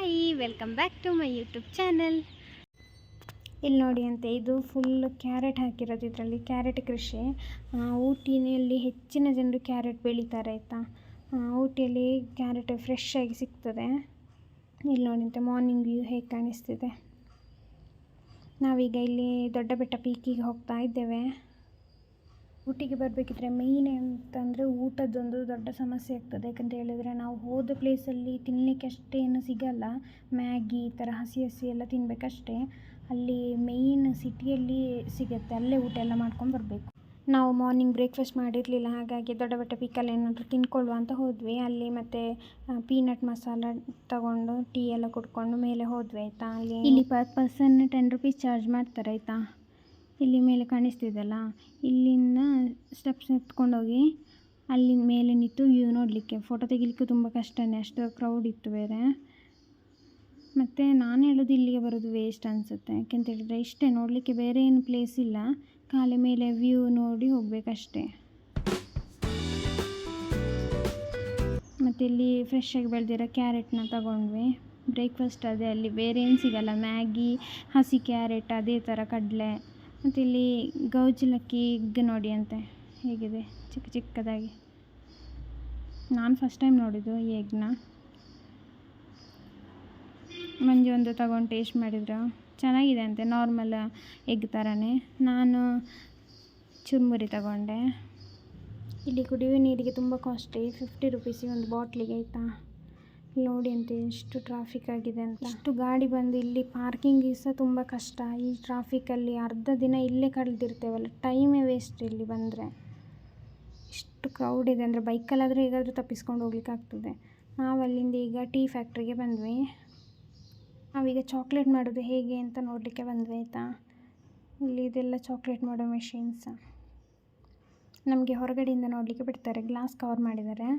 Hi, welcome back to my YouTube channel. ಇಲ್ಲಿ ನೋಡಿ ಅಂತೆ, ಇದು ಫುಲ್ ಕ್ಯಾರೆಟ್ ಹಾಕಿರೋದು. ಇದರಲ್ಲಿ ಕ್ಯಾರೆಟ್ ಕೃಷಿ. ಊಟಿಯಲ್ಲಿ ಹೆಚ್ಚಿನ ಜನರು ಕ್ಯಾರೆಟ್ ಬೆಳೀತಾರೆ ಆಯಿತಾ. ಊಟಿಯಲ್ಲಿ ಕ್ಯಾರೆಟ್ ಫ್ರೆಶ್ ಆಗಿ ಸಿಗ್ತದೆ. ಇಲ್ಲಿ ನೋಡಿ ಅಂತೆ, ಮಾರ್ನಿಂಗ್ ವ್ಯೂ ಹೇಗೆ ಕಾಣಿಸ್ತಿದೆ. ನಾವೀಗ ಇಲ್ಲಿ ದೊಡ್ಡ ಬೆಟ್ಟ ಪೀಕಿಗೆ ಹೋಗ್ತಾ ಇದ್ದೇವೆ. ಊಟಿಗೆ ಬರಬೇಕಿದ್ರೆ ಮೇಯ್ನ್ ಅಂತಂದರೆ ಊಟದ್ದೊಂದು ದೊಡ್ಡ ಸಮಸ್ಯೆ ಆಗ್ತದೆ. ಯಾಕಂತ ಹೇಳಿದರೆ ನಾವು ಹೋದ ಪ್ಲೇಸಲ್ಲಿ ತಿನ್ನಲಿಕ್ಕೆ ಅಷ್ಟೇನು ಸಿಗಲ್ಲ. ಮ್ಯಾಗಿ ಈ ಥರ ಹಸಿ ಎಲ್ಲ ತಿನ್ನಬೇಕಷ್ಟೇ. ಅಲ್ಲಿ ಮೇಯ್ನ್ ಸಿಟಿಯಲ್ಲಿ ಸಿಗುತ್ತೆ, ಅಲ್ಲೇ ಊಟ ಎಲ್ಲ ಮಾಡ್ಕೊಂಡು ಬರಬೇಕು. ನಾವು ಮಾರ್ನಿಂಗ್ ಬ್ರೇಕ್ಫಾಸ್ಟ್ ಮಾಡಿರಲಿಲ್ಲ, ಹಾಗಾಗಿ ದೊಡ್ಡ ಬೆಟ್ಟ ಪೀಕಲ್ಲಿ ಏನಾದರೂ ತಿನ್ಕೊಳ್ಳುವ ಅಂತ ಹೋದ್ವಿ. ಅಲ್ಲಿ ಮತ್ತು ಪೀನಟ್ ಮಸಾಲ ತಗೊಂಡು ಟೀ ಎಲ್ಲ ಕುಡ್ಕೊಂಡು ಮೇಲೆ ಹೋದ್ವಿ ಆಯಿತಾ. ಇಲ್ಲಿ ಪರ್ ಪರ್ಸನ್ 10 ರೂಪೀಸ್ ಚಾರ್ಜ್ ಮಾಡ್ತಾರೆ ಆಯಿತಾ. ಇಲ್ಲಿ ಮೇಲೆ ಕಾಣಿಸ್ತಿದೆಯಲ್ಲ, ಇಲ್ಲಿಂದ ಸ್ಟೆಪ್ಸ್ ಎತ್ಕೊಂಡೋಗಿ ಅಲ್ಲಿ ಮೇಲೆ ನಿಂತು ವ್ಯೂ ನೋಡಲಿಕ್ಕೆ, ಫೋಟೋ ತೆಗಿಲಿಕ್ಕೆ ತುಂಬ ಕಷ್ಟನೇ, ಅಷ್ಟು ಕ್ರೌಡ್ ಇತ್ತು ಬೇರೆ. ಮತ್ತು ನಾನು ಹೇಳೋದು ಇಲ್ಲಿಗೆ ಬರೋದು ವೇಸ್ಟ್ ಅನಿಸುತ್ತೆ. ಯಾಕೆಂತ ಹೇಳಿದರೆ ಇಷ್ಟೇ ನೋಡಲಿಕ್ಕೆ, ಬೇರೆ ಏನು ಪ್ಲೇಸ್ ಇಲ್ಲ, ಖಾಲಿ ಮೇಲೆ ವ್ಯೂ ನೋಡಿ ಹೋಗಬೇಕಷ್ಟೇ. ಮತ್ತು ಇಲ್ಲಿ ಫ್ರೆಶ್ ಆಗಿ ಬೆಳೆದಿರೋ ಕ್ಯಾರೆಟ್ನ ತಗೊಂಡ್ವಿ. ಬ್ರೇಕ್ಫಾಸ್ಟ್ ಅದೇ, ಅಲ್ಲಿ ಬೇರೆ ಏನು ಸಿಗಲ್ಲ. ಮ್ಯಾಗಿ, ಹಸಿ ಕ್ಯಾರೆಟ್, ಅದೇ ಥರ ಕಡಲೆ. ಮತ್ತು ಇಲ್ಲಿ ಗೌಜಿಲಕ್ಕಿ ಎಗ್ ನೋಡಿ ಅಂತೆ ಹೇಗಿದೆ, ಚಿಕ್ಕ ಚಿಕ್ಕದಾಗಿ. ನಾನು ಫಸ್ಟ್ ಟೈಮ್ ನೋಡಿದ್ದು ಈ ಎಗ್ನ. ಮಂಜು ಒಂದು ತಗೊಂಡು ಟೇಸ್ಟ್ ಮಾಡಿದ್ರು, ಚೆನ್ನಾಗಿದೆ ಅಂತೆ, ನಾರ್ಮಲ್ ಎಗ್ ಥರನೇ. ನಾನು ಚುರುಮುರಿ ತಗೊಂಡೆ. ಇಲ್ಲಿ ಕುಡಿಯುವ ನೀರಿಗೆ ತುಂಬ ಕಾಸ್ಟ್ಲಿ, 50 ರೂಪೀಸಿಗೆ ಒಂದು ಬಾಟ್ಲಿಗೆ ಆಯಿತಾ. ನೋಡಿ ಅಂತೆ ಎಷ್ಟು ಟ್ರಾಫಿಕ್ ಆಗಿದೆ ಅಂತ. ಇಷ್ಟು ಗಾಡಿ ಬಂದು ಇಲ್ಲಿ ಪಾರ್ಕಿಂಗ್ ಸಹ ತುಂಬ ಕಷ್ಟ. ಈ ಟ್ರಾಫಿಕಲ್ಲಿ ಅರ್ಧ ದಿನ ಇಲ್ಲೇ ಕಳೆದಿರ್ತೇವಲ್ಲ, ಟೈಮೇ ವೇಸ್ಟ್ ಇಲ್ಲಿ ಬಂದರೆ. ಇಷ್ಟು ಕ್ರೌಡ್ ಇದೆ ಅಂದರೆ ಬೈಕಲ್ಲಾದರೂ ಹೇಗಾದರೂ ತಪ್ಪಿಸ್ಕೊಂಡು ಹೋಗ್ಲಿಕ್ಕೆ ಆಗ್ತದೆ. ನಾವು ಅಲ್ಲಿಂದ ಈಗ ಟೀ ಫ್ಯಾಕ್ಟ್ರಿಗೆ ಬಂದ್ವಿ. ನಾವೀಗ ಚಾಕ್ಲೇಟ್ ಮಾಡೋದು ಹೇಗೆ ಅಂತ ನೋಡಲಿಕ್ಕೆ ಬಂದ್ವಿ ಆಯಿತಾ. ಇಲ್ಲಿ ಇದೆಲ್ಲ ಚಾಕ್ಲೇಟ್ ಮಾಡೋ ಮೆಷಿನ್ಸ್. ನಮಗೆ ಹೊರಗಡೆಯಿಂದ ನೋಡಲಿಕ್ಕೆ ಬಿಡ್ತಾರೆ, ಗ್ಲಾಸ್ ಕವರ್ ಮಾಡಿದ್ದಾರೆ.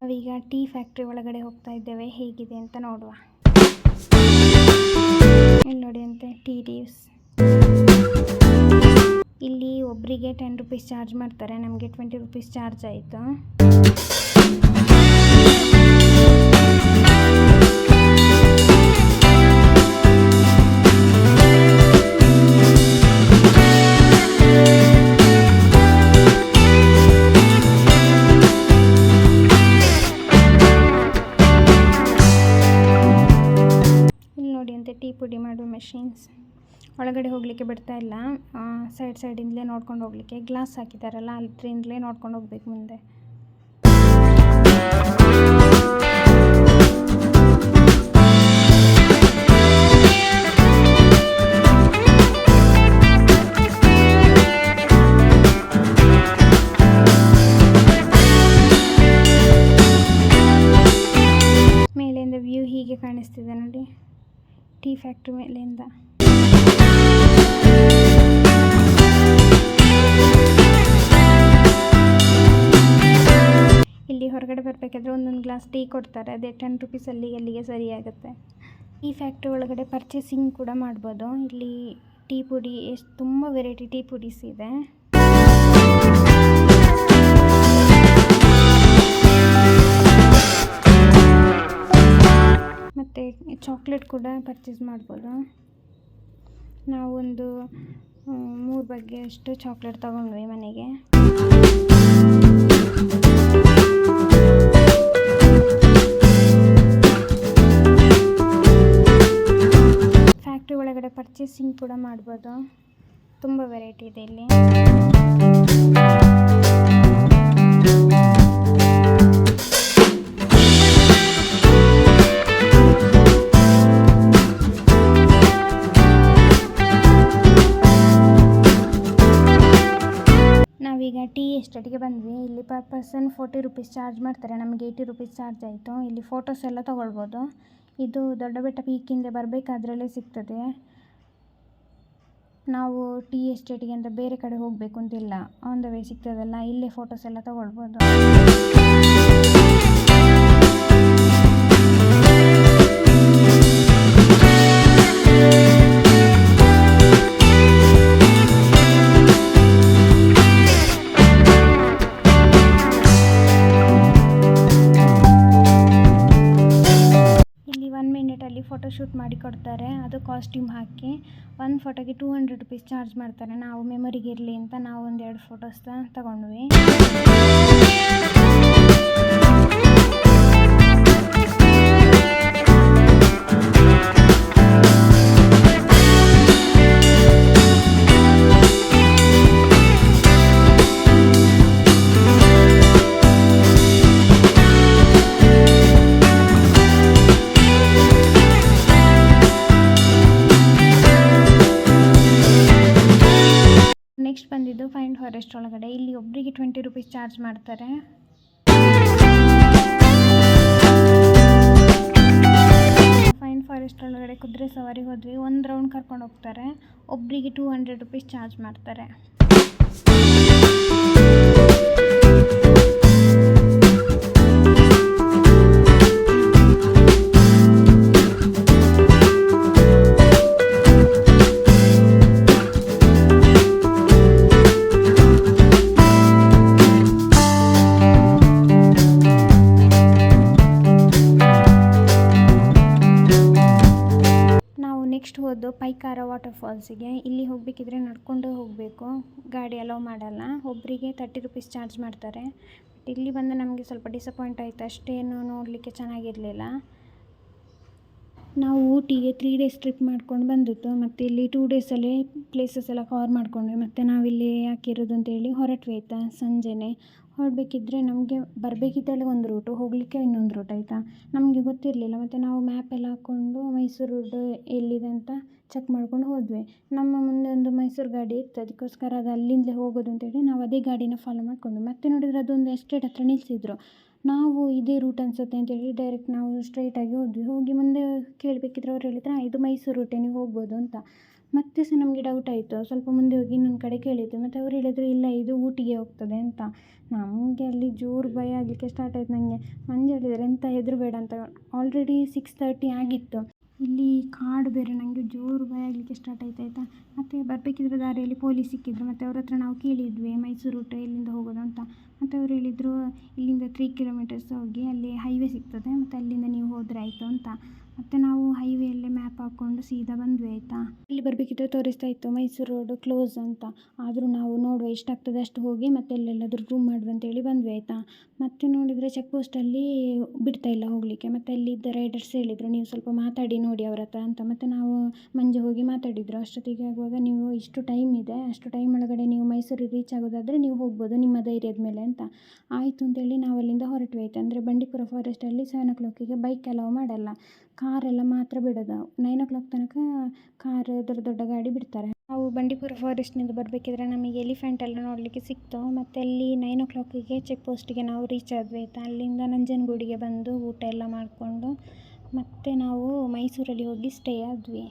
ನಾವೀಗ ಟೀ ಫ್ಯಾಕ್ಟ್ರಿ ಒಳಗಡೆ ಹೋಗ್ತಾ ಇದ್ದೇವೆ, ಹೇಗಿದೆ ಅಂತ ನೋಡುವ. ಇಲ್ಲಿ ನೋಡಿ ಅಂತೆ, ಟೀ ಲೀವ್ಸ್. ಇಲ್ಲಿ ಒಬ್ಬರಿಗೆ 10 ರೂಪೀಸ್ ಚಾರ್ಜ್ ಮಾಡ್ತಾರೆ, ನಮಗೆ 20 ರೂಪೀಸ್ ಚಾರ್ಜ್ ಆಯಿತು. ಟೀ ಪುಡಿ ಮಾಡುವ ಮೆಷಿನ್ಸ್. ಒಳಗಡೆ ಹೋಗಲಿಕ್ಕೆ ಬಿಡ್ತಾ ಇಲ್ಲ, ಸೈಡಿಂದಲೇ ನೋಡ್ಕೊಂಡು ಹೋಗಲಿಕ್ಕೆ. ಗ್ಲಾಸ್ ಹಾಕಿದ್ದಾರಲ್ಲ, ಅದರಿಂದಲೇ ನೋಡ್ಕೊಂಡು ಹೋಗ್ಬೇಕು ಮುಂದೆ. ಮೇಲಿಂದ ವ್ಯೂ ಹೀಗೆ ಕಾಣಿಸ್ತಿದೆ ನೋಡಿ, ಟೀ ಫ್ಯಾಕ್ಟ್ರಿ ಮೇಲಿಂದ. ಇಲ್ಲಿ ಹೊರಗಡೆ ಬರಬೇಕಾದ್ರೆ ಒಂದೊಂದು ಗ್ಲಾಸ್ ಟೀ ಕೊಡ್ತಾರೆ, ಅದೇ 10 ರೂಪೀಸ್ ಅಲ್ಲಿಗೆ ಸರಿಯಾಗುತ್ತೆ. ಟೀ ಫ್ಯಾಕ್ಟ್ರಿ ಒಳಗಡೆ ಪರ್ಚೇಸಿಂಗ್ ಕೂಡ ಮಾಡ್ಬೋದು. ಇಲ್ಲಿ ಟೀ ಪುಡಿ ತುಂಬ ವೆರೈಟಿ ಟೀ ಪುಡೀಸ್ ಇದೆ. ಮತ್ತು ಚಾಕ್ಲೇಟ್ ಕೂಡ ಪರ್ಚೇಸ್ ಮಾಡ್ಬೋದು. ನಾವೊಂದು 3 ಬಗೆಯಷ್ಟು ಚಾಕ್ಲೇಟ್ ತಗೊಂಡ್ವಿ ಮನೆಗೆ. ಫ್ಯಾಕ್ಟ್ರಿ ಒಳಗಡೆ ಪರ್ಚೇಸಿಂಗ್ ಕೂಡ ಮಾಡ್ಬೋದು, ತುಂಬ ವೆರೈಟಿ ಇದೆ ಇಲ್ಲಿ. ನಾವೀಗ ಟೀ ಎಸ್ಟೇಟ್ಗೆ ಬಂದ್ವಿ. ಇಲ್ಲಿ ಪರ್ ಪರ್ಸನ್ 40 ರುಪೀಸ್ ಚಾರ್ಜ್ ಮಾಡ್ತಾರೆ. ನಮಗೆ 80 ರುಪೀಸ್ ಚಾರ್ಜ್ ಆಯಿತು. ಇಲ್ಲಿ ಫೋಟೋಸ್ ಎಲ್ಲ ತೊಗೊಳ್ಬೋದು. ಇದು ದೊಡ್ಡಬೆಟ್ಟ ಪೀಕಿಂದ ಬರಬೇಕಾದ್ರಲ್ಲೇ ಸಿಗ್ತದೆ. ನಾವು ಟೀ ಎಸ್ಟೇಟಿಗೆ ಅಂತ ಬೇರೆ ಕಡೆ ಹೋಗಬೇಕು ಅಂತಿಲ್ಲ, ಆನ್ ದ ವೇ ಸಿಗ್ತದಲ್ಲ, ಇಲ್ಲೇ ಫೋಟೋಸ್ ಎಲ್ಲ ತೊಗೊಳ್ಬೋದು. ಫೋಟೋಶೂಟ್ ಮಾಡಿ ಕೊಡ್ತಾರೆ, ಅದು ಕಾಸ್ಟ್ಯೂಮ್ ಹಾಕಿ. ಒಂದು ಫೋಟೋಗೆ 200 ರುಪೀಸ್ ಚಾರ್ಜ್ ಮಾಡ್ತಾರೆ. ನಾವು ಮೆಮೊರಿಗೆ ಇರಲಿ ಅಂತ ನಾವು 1-2 ಫೋಟೋಸ್ ತಗೊಂಡ್ವಿ. ನೆಕ್ಸ್ಟ್ ಬಂದಿದ್ದು ಫೈನ್ ಫಾರೆಸ್ಟ್ ಒಳಗಡೆ. ಇಲ್ಲಿ ಒಬ್ಬರಿಗೆ 20 ರುಪೀಸ್ ಚಾರ್ಜ್ ಮಾಡ್ತಾರೆ. ಫೈನ್ ಫಾರೆಸ್ಟ್ ಒಳಗಡೆ ಕುದುರೆ ಸವಾರಿ ಹೋದ್ವಿ. 1 ರೌಂಡ್ ಕರ್ಕೊಂಡು ಹೋಗ್ತಾರೆ. ಒಬ್ಬರಿಗೆ 200 ರುಪೀಸ್ ಚಾರ್ಜ್ ಮಾಡ್ತಾರೆ. ನೆಕ್ಸ್ಟ್ ಹೋದ್ದು ಪೈಕಾರ ವಾಟರ್ ಫಾಲ್ಸಿಗೆ. ಇಲ್ಲಿ ಹೋಗಬೇಕಿದ್ರೆ ನಡ್ಕೊಂಡು ಹೋಗಬೇಕು, ಗಾಡಿ ಅಲೋ ಮಾಡಲ್ಲ. ಒಬ್ಬರಿಗೆ 30 ರುಪೀಸ್ ಚಾರ್ಜ್ ಮಾಡ್ತಾರೆ. ಬಟ್ ಇಲ್ಲಿ ಬಂದು ನಮಗೆ ಸ್ವಲ್ಪ ಡಿಸಪಾಯಿಂಟ್ ಆಯಿತು, ಅಷ್ಟೇನು ನೋಡಲಿಕ್ಕೆ ಚೆನ್ನಾಗಿರಲಿಲ್ಲ. ನಾವು ಊಟಿಗೆ 3 ಡೇಸ್ ಟ್ರಿಪ್ ಮಾಡ್ಕೊಂಡು ಬಂದಿತ್ತು. ಮತ್ತು ಇಲ್ಲಿ 2 ಡೇಸಲ್ಲಿ ಪ್ಲೇಸಸ್ ಎಲ್ಲ ಕವರ್ ಮಾಡ್ಕೊಂಡ್ವಿ. ಮತ್ತು ನಾವಿಲ್ಲಿ ಯಾಕಿರೋದು ಅಂತೇಳಿ ಹೊರಟ್ವಿ ಆಯಿತಾ. ಸಂಜೆನೇ ಹೊರಡಬೇಕಿದ್ರೆ ನಮಗೆ ಬರಬೇಕಿದ್ದಲ್ಲಿ ಒಂದು ರೂಟು, ಹೋಗಲಿಕ್ಕೆ ಇನ್ನೊಂದು ರೂಟ್ ಆಯಿತಾ. ನಮಗೆ ಗೊತ್ತಿರಲಿಲ್ಲ. ಮತ್ತು ನಾವು ಮ್ಯಾಪ್ ಎಲ್ಲ ಹಾಕ್ಕೊಂಡು ಮೈಸೂರು ರೋಡ್ ಎಲ್ಲಿದೆ ಅಂತ ಚೆಕ್ ಮಾಡ್ಕೊಂಡು ಹೋದ್ವಿ. ನಮ್ಮ ಮುಂದೆ ಒಂದು ಮೈಸೂರು ಗಾಡಿ ಇತ್ತು, ಅದಕ್ಕೋಸ್ಕರ ಅದು ಅಲ್ಲಿಂದಲೇ ಹೋಗೋದು ಅಂತೇಳಿ ನಾವು ಅದೇ ಗಾಡಿನ ಫಾಲೋ ಮಾಡಿಕೊಂಡು ಮತ್ತೆ ನೋಡಿದರೆ ಅದೊಂದು ಎಸ್ಟೇಟ್ ಹತ್ರ ನಿಲ್ಲಿಸಿದ್ರು. ನಾವು ಇದೇ ರೂಟ್ ಅನಿಸುತ್ತೆ ಅಂತೇಳಿ ಡೈರೆಕ್ಟ್ ನಾವು ಸ್ಟ್ರೈಟಾಗಿ ಹೋದ್ವಿ. ಹೋಗಿ ಮುಂದೆ ಕೇಳಬೇಕಿದ್ರೆ ಅವ್ರು ಹೇಳಿದ್ರು ಇದು ಮೈಸೂರು ರೂಟೇ, ನೀವು ಹೋಗ್ಬೋದು ಅಂತ. ಮತ್ತೆ ಸಹ ನಮಗೆ ಡೌಟ್ ಆಯಿತು. ಸ್ವಲ್ಪ ಮುಂದೆ ಹೋಗಿ ಇನ್ನೊಂದು ಕಡೆ ಕೇಳಿದ್ದು, ಮತ್ತು ಅವ್ರು ಹೇಳಿದರು ಇಲ್ಲ ಇದು ಊಟಿಗೆ ಹೋಗ್ತದೆ ಅಂತ. ನಮಗೆ ಅಲ್ಲಿ ಜೋರು ಭಯ ಆಗಲಿಕ್ಕೆ ಸ್ಟಾರ್ಟ್ ಆಯಿತು. ನನಗೆ ಮಂಜು ಹೇಳಿದರೆ ಎಂತ ಹೆದರಬೇಡ ಅಂತ. ಆಲ್ರೆಡಿ 6:30 ಆಗಿತ್ತು. ಇಲ್ಲಿ ಕಾಡು ಬೇರೆ, ನನಗೆ ಜೋರು ಭಯ ಆಗಲಿಕ್ಕೆ ಸ್ಟಾರ್ಟ್ ಆಯಿತಾ. ಮತ್ತು ಬರಬೇಕಿದ್ರೆ ದಾರಿಯಲ್ಲಿ ಪೊಲೀಸ್ ಸಿಕ್ಕಿದ್ರು. ಮತ್ತು ಅವ್ರ ಹತ್ರ ನಾವು ಕೇಳಿದ್ವಿ ಮೈಸೂರು ರೂಟ್ ಎಲ್ಲಿಂದ ಹೋಗೋದು ಅಂತ. ಮತ್ತು ಅವ್ರು ಹೇಳಿದರು ಇಲ್ಲಿಂದ 3 ಕಿಲೋಮೀಟರ್ಸ್ ಹೋಗಿ ಅಲ್ಲಿ ಹೈವೇ ಸಿಗ್ತದೆ, ಮತ್ತು ಅಲ್ಲಿಂದ ನೀವು ಹೋದರೆ ಆಯಿತು ಅಂತ. ಮತ್ತು ನಾವು ಹೈವೇಯಲ್ಲೇ ಮ್ಯಾಪ್ ಹಾಕ್ಕೊಂಡು ಸೀದಾ ಬಂದ್ವಿ ಆಯಿತಾ. ಇಲ್ಲಿ ಬರಬೇಕಿದ್ರೆ ತೋರಿಸ್ತಾ ಇತ್ತು ಮೈಸೂರು ರೋಡು ಕ್ಲೋಸ್ ಅಂತ. ಆದರೂ ನಾವು ನೋಡುವ ಎಷ್ಟಾಗ್ತದೆ ಅಷ್ಟು ಹೋಗಿ ಮತ್ತೆ ಎಲ್ಲೆಲ್ಲಾದರೂ ರೂಮ್ ಮಾಡುವ ಅಂತೇಳಿ ಬಂದ್ವಿ ಆಯಿತಾ. ಮತ್ತು ನೋಡಿದರೆ ಚೆಕ್ ಪೋಸ್ಟಲ್ಲಿ ಬಿಡ್ತಾ ಇಲ್ಲ ಹೋಗಲಿಕ್ಕೆ. ಮತ್ತು ಅಲ್ಲಿದ್ದ ರೈಡರ್ಸ್ ಹೇಳಿದರು ನೀವು ಸ್ವಲ್ಪ ಮಾತಾಡಿ ನೋಡಿ ಅವ್ರ ಹತ್ರ ಅಂತ. ಮತ್ತು ನಾವು ಮಂಜೆ ಹೋಗಿ ಮಾತಾಡಿದರು. ಅಷ್ಟೊತ್ತಿಗೆ ಆಗುವಾಗ ನೀವು ಇಷ್ಟು ಟೈಮ್ ಇದೆ, ಅಷ್ಟು ಟೈಮ್ ಒಳಗಡೆ ನೀವು ಮೈಸೂರಿಗೆ ರೀಚ್ ಆಗೋದಾದರೆ ನೀವು ಹೋಗ್ಬೋದು ನಿಮ್ಮ ಧೈರ್ಯದ ಮೇಲೆ ಅಂತ. ಆಯಿತು ಅಂತೇಳಿ ನಾವು ಅಲ್ಲಿಂದ ಹೊರಟ್ವಿ ಆಯಿತು. ಅಂದರೆ ಬಂಡೀಪುರ ಫಾರೆಸ್ಟಲ್ಲಿ 7 o'clockಗೆ ಬೈಕ್ ಅಲೌ ಮಾಡಲ್ಲ, ಕಾರೆಲ್ಲ ಮಾತ್ರ ಬಿಡೋದು. 9 o'clock ತನಕ ಕಾರ್ ದೊಡ್ಡ ದೊಡ್ಡ ಗಾಡಿ ಬಿಡ್ತಾರೆ. ನಾವು ಬಂಡೀಪುರ ಫಾರೆಸ್ಟ್ನಿಂದ ಬರಬೇಕಿದ್ರೆ ನಮಗೆ ಎಲಿಫೆಂಟ್ ಎಲ್ಲ ನೋಡಲಿಕ್ಕೆ ಸಿಕ್ತು. ಮತ್ತು ಅಲ್ಲಿ 9 o'clockಗೆ ಚೆಕ್ ಪೋಸ್ಟಿಗೆ ನಾವು ರೀಚ್ ಆದ್ವಿ ಆಯಿತಾ. ಅಲ್ಲಿಂದ ನಂಜನಗೂಡಿಗೆ ಬಂದು ಊಟ ಎಲ್ಲ ಮಾಡಿಕೊಂಡು ಮತ್ತೆ ನಾವು ಮೈಸೂರಲ್ಲಿ ಹೋಗಿ ಸ್ಟೇ ಆದ್ವಿ.